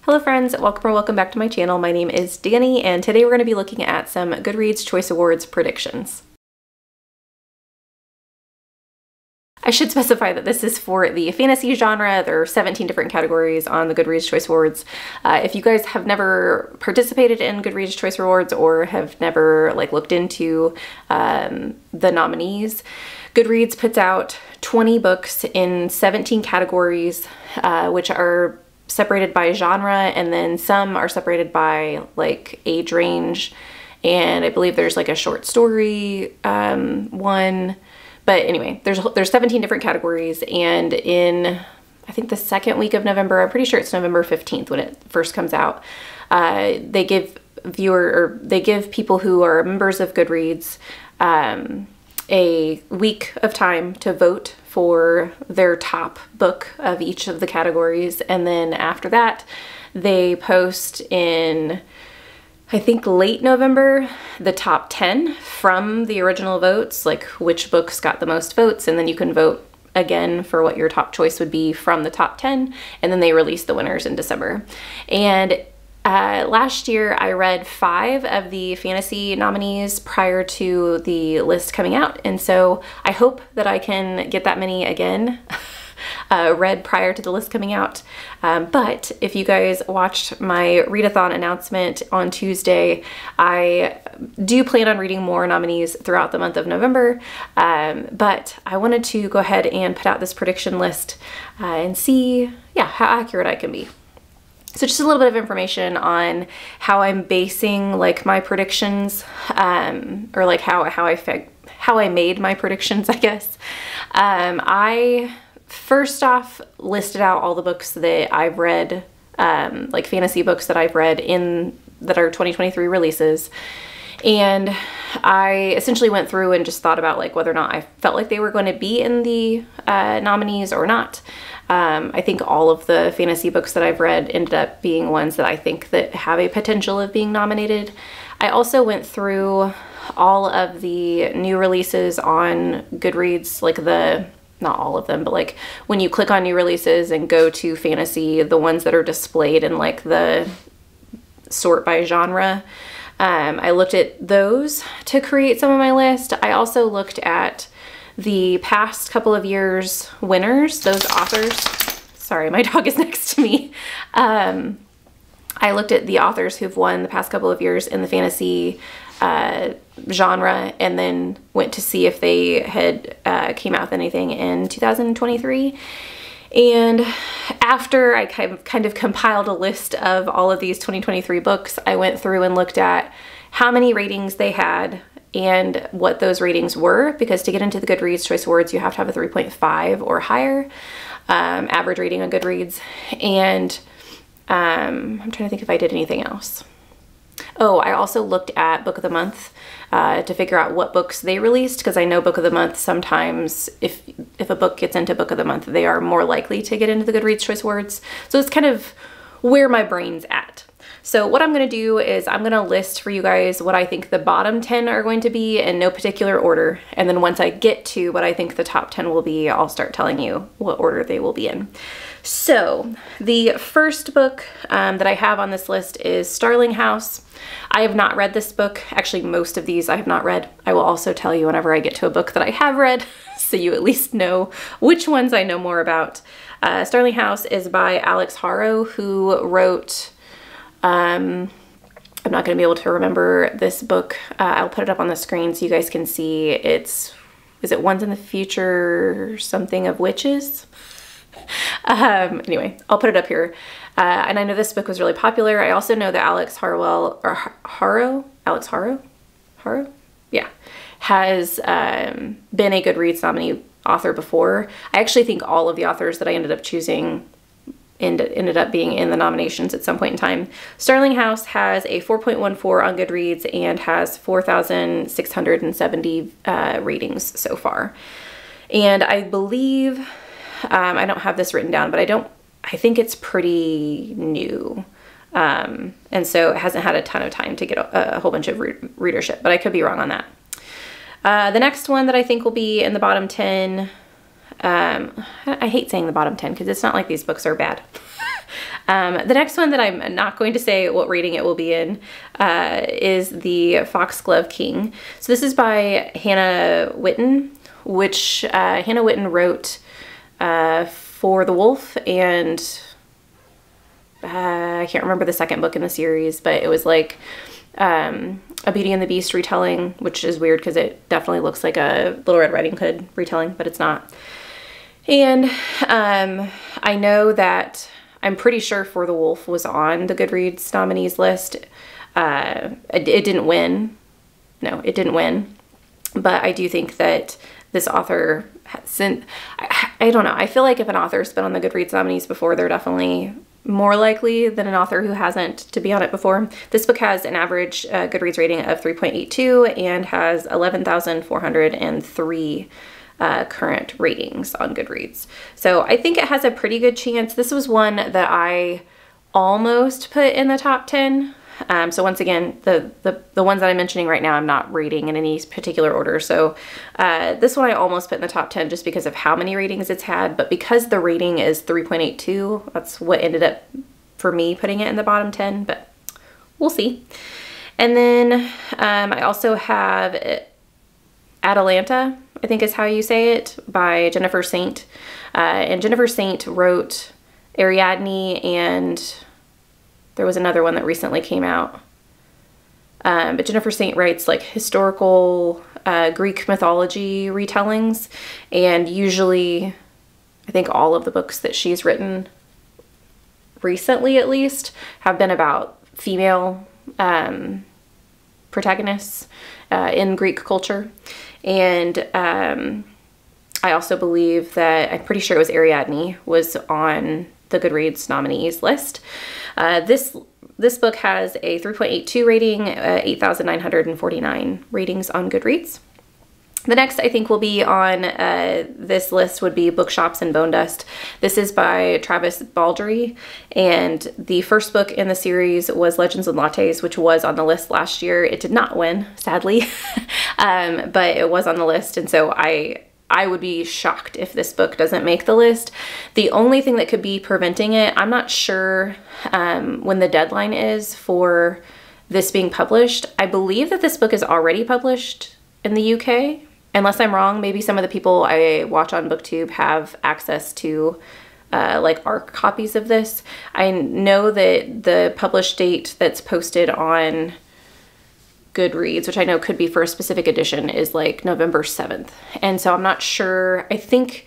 Hello friends, welcome back to my channel. My name is Danny and today we're going to be looking at some Goodreads Choice Awards predictions. I should specify that this is for the fantasy genre. There are 17 different categories on the Goodreads Choice Awards. If you guys have never participated in Goodreads Choice Awards or have never looked into the nominees, Goodreads puts out 20 books in 17 categories, which are separated by genre, and then some are separated by age range, and I believe there's a short story one. But anyway, there's 17 different categories, and in I think the second week of November, I'm pretty sure it's November 15th when it first comes out, they give people who are members of Goodreads a week of time to vote for their top book of each of the categories, and then after that they post in, I think, late November, the top 10 from the original votes, which books got the most votes, and then you can vote again for what your top choice would be from the top 10, and then they release the winners in December. And last year I read 5 of the fantasy nominees prior to the list coming out, and so I hope that I can get that many again read prior to the list coming out. But if you guys watched my readathon announcement on Tuesday, I do plan on reading more nominees throughout the month of November, but I wanted to go ahead and put out this prediction list and see, how accurate I can be. So just a little bit of information on how I'm basing my predictions, or how I made my predictions, I guess. I first off listed out all the books that I've read, fantasy books that I've read that are 2023 releases. And I essentially went through and just thought about whether or not I felt like they were going to be in the nominees or not. I think all of the fantasy books that I've read ended up being ones that I think that have a potential of being nominated. I also went through all of the new releases on Goodreads, not all of them, but when you click on new releases and go to fantasy, the ones that are displayed in the sort by genre. I looked at those to create some of my list. I also looked at the past couple of years winners, those authors. Sorry, my dog is next to me. I looked at the authors who've won the past couple of years in the fantasy genre, and then went to see if they had came out with anything in 2023. And after I kind of compiled a list of all of these 2023 books, I went through and looked at how many ratings they had and what those ratings were, because to get into the Goodreads Choice Awards, you have to have a 3.5 or higher average rating on Goodreads. And I'm trying to think if I did anything else. Oh, I also looked at Book of the Month to figure out what books they released, because I know Book of the Month, sometimes if a book gets into Book of the Month, they are more likely to get into the Goodreads Choice Awards. So it's kind of where my brain's at. So what I'm going to do is I'm going to list for you guys what I think the bottom 10 are going to be in no particular order. And then once I get to what I think the top 10 will be, I'll start telling you what order they will be in. So the first book that I have on this list is Starling House. I have not read this book. Actually, most of these I have not read. I will also tell you whenever I get to a book that I have read, so you at least know which ones I know more about. Starling House is by Alex Haro, who wrote, I'm not going to be able to remember this book. I'll put it up on the screen so you guys can see. Is it Once in the Future something of Witches? Anyway, I'll put it up here. And I know this book was really popular. I also know that Alex Haro? Yeah, has been a Goodreads nominee author before. I actually think all of the authors that I ended up choosing ended up being in the nominations at some point in time. Starling House has a 4.14 on Goodreads and has 4,670 ratings so far. And I believe, I don't have this written down, but I think it's pretty new. And so it hasn't had a ton of time to get a whole bunch of readership, but I could be wrong on that. The next one that I think will be in the bottom 10, I hate saying the bottom 10 because it's not like these books are bad. The next one that I'm not going to say what rating it will be in is The Foxglove King. So this is by Hannah Whitten, which Hannah Whitten wrote For the Wolf, and I can't remember the second book in the series, but it was like a Beauty and the Beast retelling, which is weird because it definitely looks like a Little Red Riding Hood retelling, but it's not. And I know that I'm pretty sure For the Wolf was on the Goodreads nominees list. It didn't win. No, it didn't win. But I do think that this author, I don't know. I feel like if an author's been on the Goodreads nominees before, they're definitely more likely than an author who hasn't to be on it before. This book has an average Goodreads rating of 3.82 and has 11,403 current ratings on Goodreads. So I think it has a pretty good chance. This was one that I almost put in the top 10. So once again, the ones that I'm mentioning right now, I'm not rating in any particular order. So this one I almost put in the top 10 just because of how many ratings it's had. But because the rating is 3.82, that's what ended up for me putting it in the bottom 10, but we'll see. And then I also have Atalanta, I think is how you say it, by Jennifer Saint. And Jennifer Saint wrote Ariadne, and there was another one that recently came out. But Jennifer Saint writes like historical Greek mythology retellings, and usually I think all of the books that she's written recently at least have been about female protagonists in Greek culture. And I also believe that, I'm pretty sure it was Ariadne, was on the Goodreads nominees list. This book has a 3.82 rating, 8,949 ratings on Goodreads. The next I think will be on this list would be Bookshops and Bone Dust. This is by Travis Baldree, and the first book in the series was Legends and Lattes, which was on the list last year. It did not win, sadly, but it was on the list, and so I would be shocked if this book doesn't make the list. The only thing that could be preventing it, I'm not sure when the deadline is for this being published. I believe that this book is already published in the UK. Unless I'm wrong, maybe some of the people I watch on BookTube have access to like ARC copies of this. I know that the published date that's posted on Goodreads, which I know could be for a specific edition, is like November 7th. And so I'm not sure. I think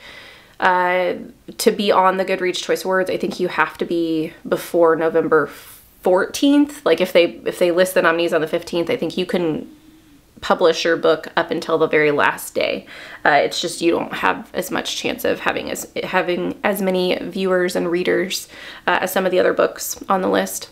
to be on the Goodreads Choice Awards, I think you have to be before November 14th. Like if they list the nominees on the 15th, I think you can publish your book up until the very last day. It's just you don't have as much chance of having as many viewers and readers as some of the other books on the list.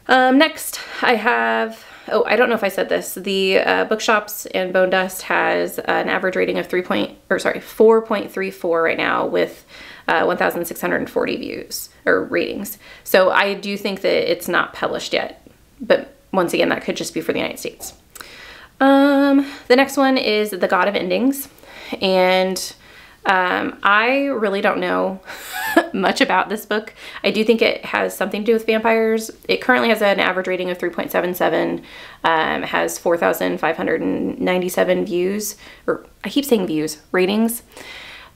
Next I have, oh, I don't know if I said this. The Bookshops and Bone Dust has an average rating of 4.34 right now with 1,640 views or ratings. So I do think that it's not published yet, but once again, that could just be for the United States. The next one is The God of Endings, and I really don't know much about this book. I do think it has something to do with vampires. It currently has an average rating of 3.77, has 4,597 views, or I keep saying views, ratings.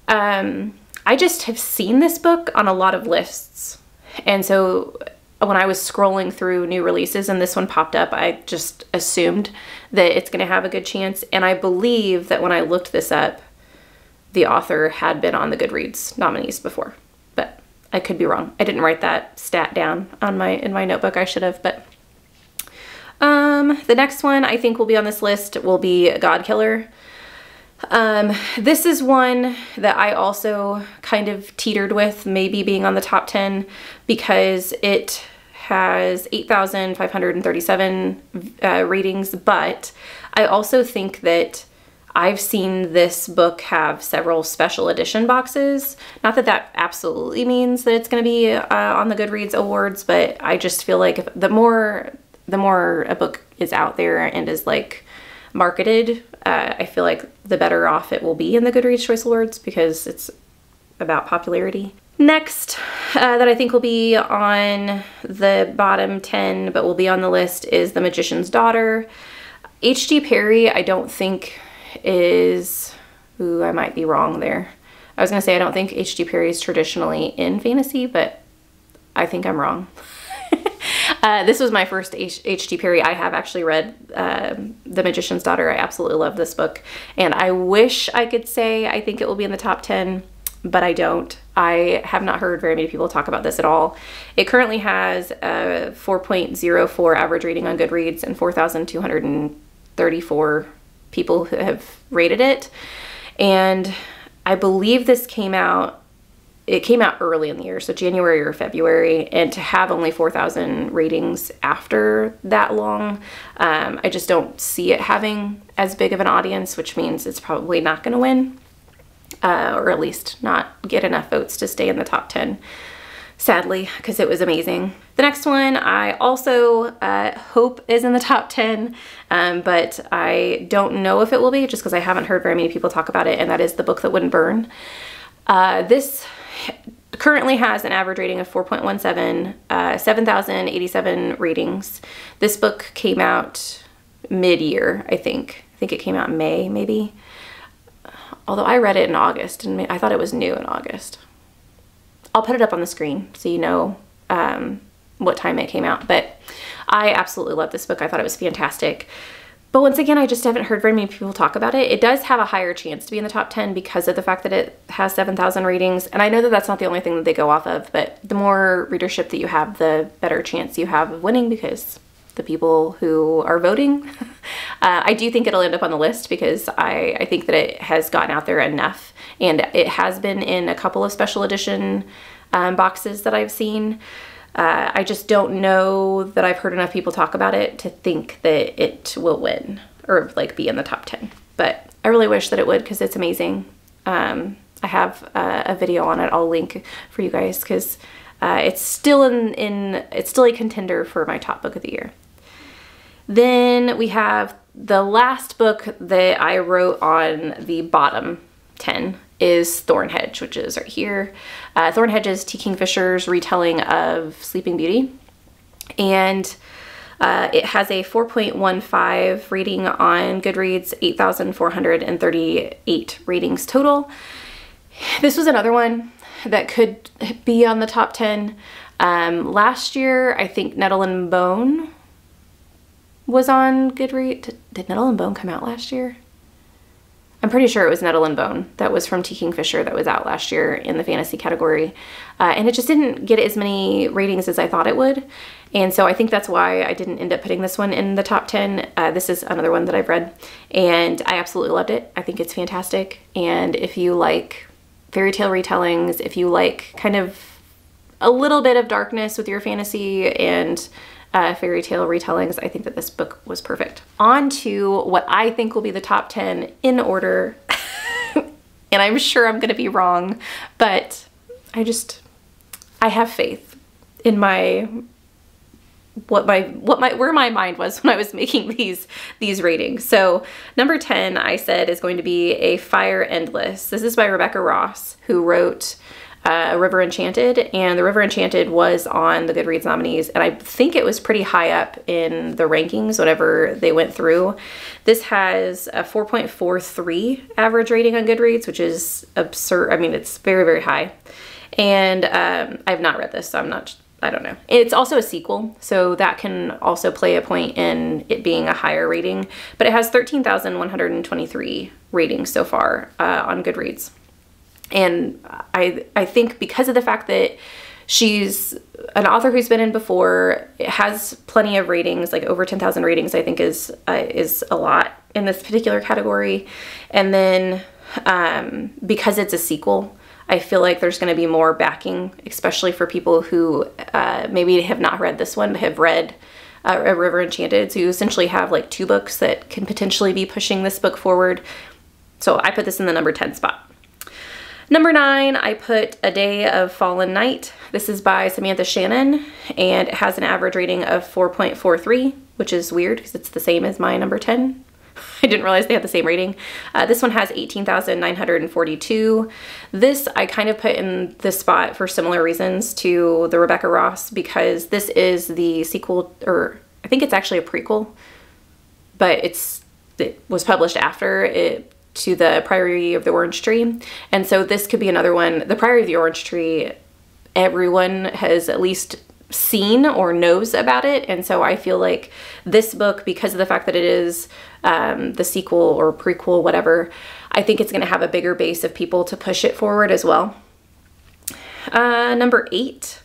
I just have seen this book on a lot of lists, and so when I was scrolling through new releases and this one popped up, I just assumed that it's going to have a good chance. And I believe that when I looked this up, the author had been on the Goodreads nominees before, but I could be wrong. I didn't write that stat down on in my notebook. I should have, but the next one I think will be on this list will be Godkiller. This is one that I also kind of teetered with maybe being on the top 10 because it has 8,537 ratings, but I also think that I've seen this book have several special edition boxes. Not that that absolutely means that it's going to be on the Goodreads Awards, but I just feel like the more a book is out there and is like marketed, I feel like the better off it will be in the Goodreads Choice Awards because it's about popularity. Next, that I think will be on the bottom 10, but will be on the list, is The Magician's Daughter. H.G. Perry, I don't think is, ooh, I might be wrong there. I was gonna say I don't think H.G. Perry is traditionally in fantasy, but I think I'm wrong. This was my first H.G. Perry. I have actually read The Magician's Daughter. I absolutely love this book, and I wish I could say I think it will be in the top 10, but I don't. I have not heard very many people talk about this at all. It currently has a 4.04 average rating on Goodreads and 4,234 people who have rated it. And I believe this came out, it came out early in the year, so January or February, and to have only 4,000 ratings after that long, I just don't see it having as big of an audience, which means it's probably not going to win. Or at least not get enough votes to stay in the top 10, sadly, because it was amazing. The next one I also hope is in the top 10, but I don't know if it will be, just because I haven't heard very many people talk about it, and that is The Book That Wouldn't Burn. This currently has an average rating of 4.17, 7,087 ratings. This book came out mid-year, I think. I think it came out in May, maybe. Although I read it in August, and I thought it was new in August. I'll put it up on the screen so you know what time it came out. But I absolutely love this book. I thought it was fantastic. But once again, I just haven't heard very many people talk about it. It does have a higher chance to be in the top 10 because of the fact that it has 7,000 ratings. And I know that that's not the only thing that they go off of, but the more readership that you have, the better chance you have of winning, because the people who are voting. I do think it'll end up on the list because I think that it has gotten out there enough, and it has been in a couple of special edition boxes that I've seen. I just don't know that I've heard enough people talk about it to think that it will win or like be in the top 10, but I really wish that it would, because it's amazing. I have a video on it I'll link for you guys, because it's still it's still a contender for my top book of the year. Then we have the last book that I wrote on the bottom 10 is Thornhedge, which is right here. Thornhedge is T. Kingfisher's retelling of Sleeping Beauty. And it has a 4.15 rating on Goodreads, 8,438 ratings total. This was another one that could be on the top 10. Last year, I think Nettle and Bone was on Goodreads. Did Nettle and Bone come out last year? I'm pretty sure it was Nettle and Bone. That was from T. Kingfisher, that was out last year in the fantasy category. And it just didn't get as many ratings as I thought it would. And so I think that's why I didn't end up putting this one in the top 10. This is another one that I've read, and I absolutely loved it. I think it's fantastic. And if you like fairy tale retellings, if you like kind of a little bit of darkness with your fantasy and fairy tale retellings, I think that this book was perfect. On to what I think will be the top 10 in order. And I'm sure I'm gonna be wrong, but I have faith in where my mind was when I was making these ratings. So number 10, I said, is going to be A Fire Endless. This is by Rebecca Ross, who wrote River Enchanted, and the River Enchanted was on the Goodreads nominees, and I think it was pretty high up in the rankings whenever they went through. This has a 4.43 average rating on Goodreads, which is absurd. I mean, it's very, very high. And I've not read this, so I don't know. It's also a sequel, so that can also play a point in it being a higher rating, but it has 13,123 ratings so far on Goodreads. And I think because of the fact that she's an author who's been in before, it has plenty of ratings, like over 10,000 ratings, I think is a lot in this particular category. And then because it's a sequel, I feel like there's going to be more backing, especially for people who maybe have not read this one, but have read River Enchanted. So you essentially have like two books that can potentially be pushing this book forward. So I put this in the number 10 spot. Number 9, I put A Day of Fallen Night. This is by Samantha Shannon, and it has an average rating of 4.43, which is weird because it's the same as my number 10. I didn't realize they had the same rating. This one has 18,942. This I kind of put in this spot for similar reasons to the Rebecca Ross, because this is the sequel, or I think it's actually a prequel, but it was published after it, to the Priory of the Orange Tree. And so this could be another one. The Priory of the Orange Tree, everyone has at least seen or knows about it. And so I feel like this book, because of the fact that it is the sequel or prequel, whatever, I think it's going to have a bigger base of people to push it forward as well. Number 8,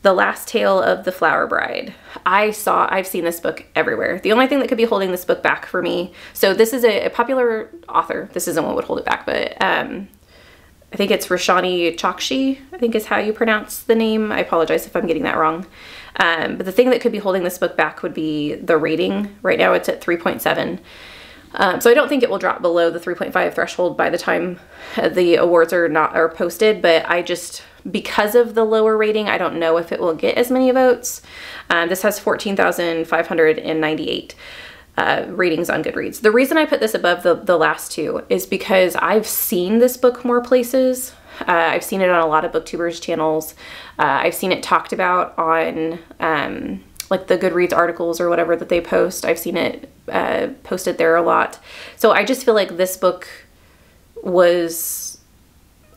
The Last Tale of the Flower Bride. I've seen this book everywhere. The only thing that could be holding this book back for me, so this is a popular author. This isn't what would hold it back, but I think it's Roshani Chokshi, I think is how you pronounce the name. I apologize if I'm getting that wrong. But the thing that could be holding this book back would be the rating. Right now it's at 3.7. So I don't think it will drop below the 3.5 threshold by the time the awards are posted, but because of the lower rating, I don't know if it will get as many votes. This has 14,598 ratings on Goodreads. The reason I put this above the last two is because I've seen this book more places. I've seen it on a lot of booktubers channels. I've seen it talked about on like the Goodreads articles or whatever that they post. I've seen it posted there a lot. So I just feel like this book was,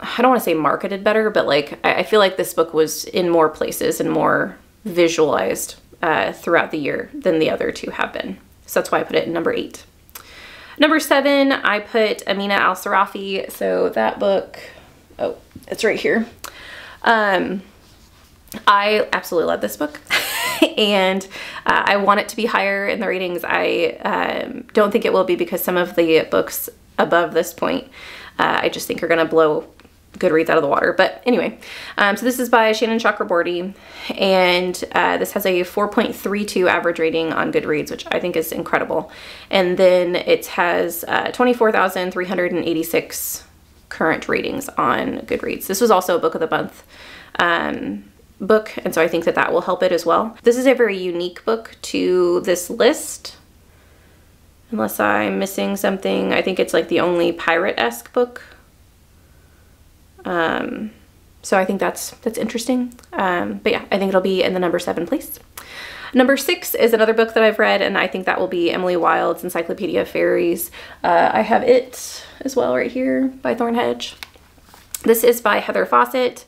I don't want to say marketed better, but like I feel like this book was in more places and more visualized throughout the year than the other two have been. So that's why I put it in number 8. Number 7, I put Amina Al-Sarafi. So that book, oh, it's right here. I absolutely love this book. And I want it to be higher in the ratings. I don't think it will be, because some of the books above this point I just think are going to blow Goodreads out of the water. But anyway, so this is by Shannon Chakraborty, and this has a 4.32 average rating on Goodreads, which I think is incredible. And then it has 24,386 current ratings on Goodreads. This was also a book of the month book, and so I think that that will help it as well. This is a very unique book to this list, unless I'm missing something. I think it's like the only pirate-esque book. So I think that's interesting. But yeah, I think it'll be in the number 7 place. Number 6 is another book that I've read, and I think that will be Emily Wilde's Encyclopedia of Fairies. I have it as well right here by Thornhedge. This is by Heather Fawcett.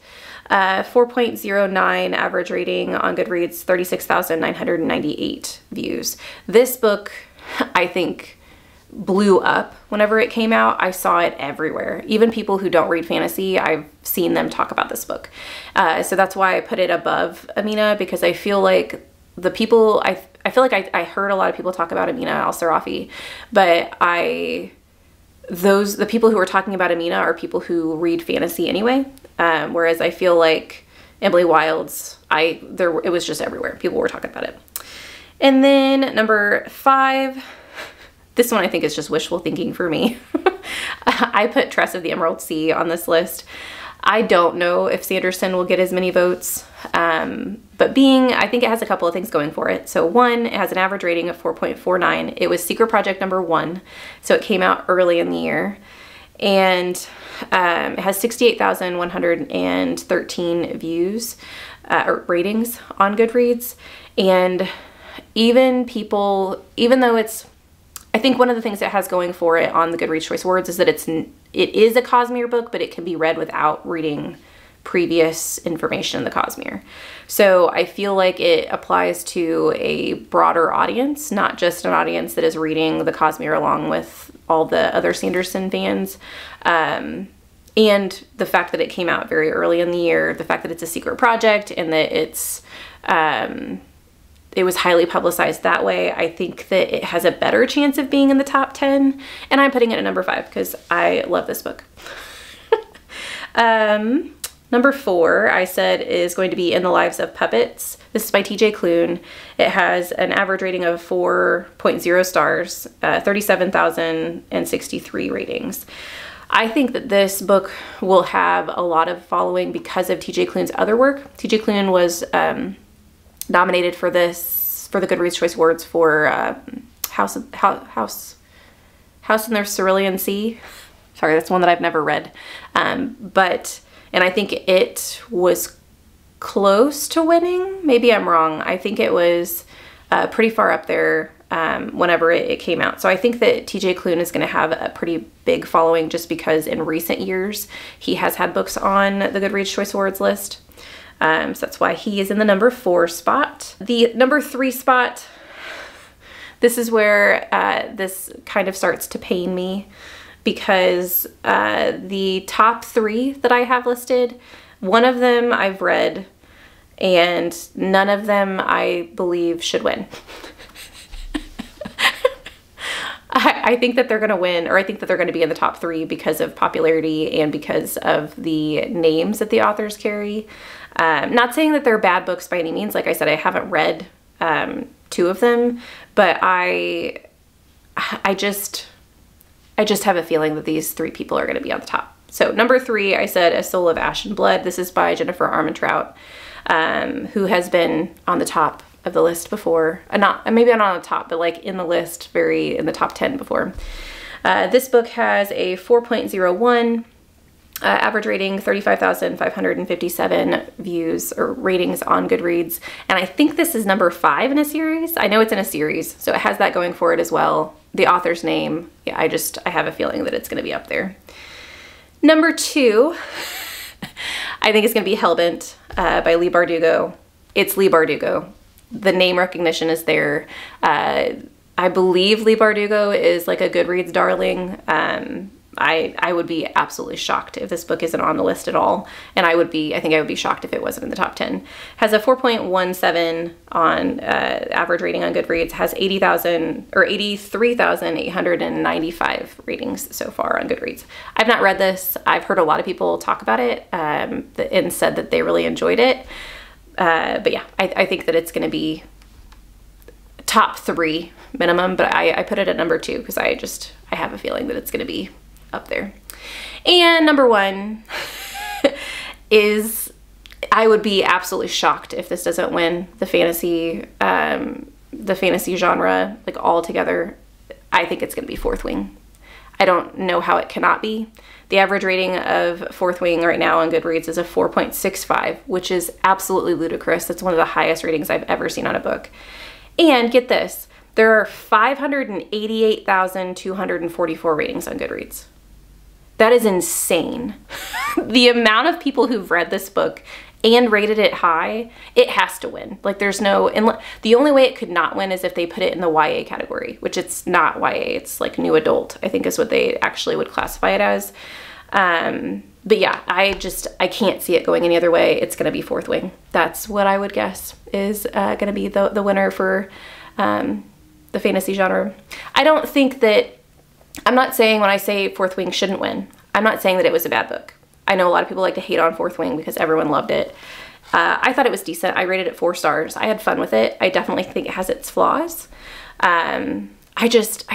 4.09 average rating on Goodreads, 36,998 views. This book, I think, blew up whenever it came out. I saw it everywhere. Even people who don't read fantasy, I've seen them talk about this book. So that's why I put it above Amina, because I feel like the people, I feel like I heard a lot of people talk about Amina Al-Sarafi, but the people who are talking about Amina are people who read fantasy anyway. Whereas I feel like Emily Wilde's, it was just everywhere. People were talking about it. And then number 5, this one I think is just wishful thinking for me. I put Tress of the Emerald Sea on this list. I don't know if Sanderson will get as many votes, but I think it has a couple of things going for it. So 1, it has an average rating of 4.49. It was Secret Project number 1, so it came out early in the year. And it has 68,113 views or ratings on Goodreads. And even though I think one of the things it has going for it on the Goodreads Choice Awards is that it is a Cosmere book, but it can be read without reading previous information in the Cosmere. So I feel like it applies to a broader audience, not just an audience that is reading the Cosmere along with all the other Sanderson fans. And the fact that it came out very early in the year, the fact that it's a secret project, and that it was highly publicized that way, I think that it has a better chance of being in the top 10. And I'm putting it at number 5 because I love this book. Number 4, I said, is going to be In the Lives of Puppets. This is by TJ Klune. It has an average rating of 4.0 stars, 37,063 ratings. I think that this book will have a lot of following because of TJ Klune's other work. TJ Klune was nominated for the Goodreads Choice Awards for House House in the Cerulean Sea. Sorry, that's one that I've never read. And I think it was close to winning. Maybe I'm wrong. I think it was pretty far up there whenever it came out. So I think that TJ Klune is going to have a pretty big following just because in recent years he has had books on the Goodreads Choice Awards list. So that's why he is in the number 4 spot. The number 3 spot, this is where this kind of starts to pain me because the top 3 that I have listed, one of them I've read and none of them I believe should win. I think that they're going to win, or I think that they're going to be in the top 3 because of popularity and because of the names that the authors carry. Not saying that they're bad books by any means. Like I said, I haven't read 2 of them, but I just have a feeling that these 3 people are going to be on the top. So number 3, I said A Soul of Ash and Blood. This is by Jennifer Armentrout, who has been on the top of the list before. Maybe not on the top, but like in the list, very in the top 10 before. This book has a 4.01 average rating, 35,557 views or ratings on Goodreads. And I think this is number 5 in a series. I know it's in a series, so it has that going for it as well. The author's name, yeah, I have a feeling that it's going to be up there. Number 2, I think it's going to be Hellbent by Leigh Bardugo. It's Leigh Bardugo. The name recognition is there. I believe Leigh Bardugo is like a Goodreads darling. I would be absolutely shocked if this book isn't on the list at all. And I think I would be shocked if it wasn't in the top 10. Has a 4.17 on average rating on Goodreads. Has 83,895 ratings so far on Goodreads. I've not read this. I've heard a lot of people talk about it and said that they really enjoyed it. But yeah, I think that it's going to be top 3 minimum, but I put it at number 2 because I have a feeling that it's going to be up there. And number 1 is, I would be absolutely shocked if this doesn't win the fantasy genre, like all together. I think it's going to be Fourth Wing. I don't know how it cannot be. The average rating of Fourth Wing right now on Goodreads is a 4.65, which is absolutely ludicrous. That's one of the highest ratings I've ever seen on a book. And get this, there are 588,244 ratings on Goodreads. That is insane. The amount of people who've read this book and rated it high, it has to win. Like there's no, the only way it could not win is if they put it in the YA category, which it's not YA, it's like new adult, I think is what they actually would classify it as. But yeah, I can't see it going any other way. It's gonna be Fourth Wing. That's what I would guess is gonna be the winner for the fantasy genre. I don't think that, I'm not saying when I say Fourth Wing shouldn't win, I'm not saying that it was a bad book. I know a lot of people like to hate on Fourth Wing because everyone loved it. I thought it was decent. I rated it 4 stars. I had fun with it. I definitely think it has its flaws. I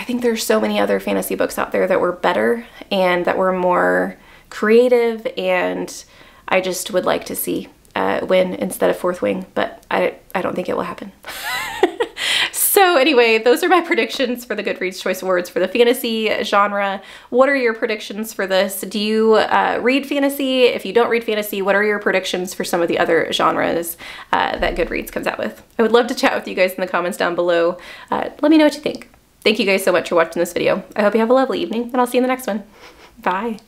think there's so many other fantasy books out there that were better and that were more creative, and I just would like to see win instead of Fourth Wing, but I don't think it will happen. So anyway, those are my predictions for the Goodreads Choice Awards for the fantasy genre. What are your predictions for this? Do you read fantasy? If you don't read fantasy, what are your predictions for some of the other genres that Goodreads comes out with? I would love to chat with you guys in the comments down below. Let me know what you think. Thank you guys so much for watching this video. I hope you have a lovely evening, and I'll see you in the next one. Bye.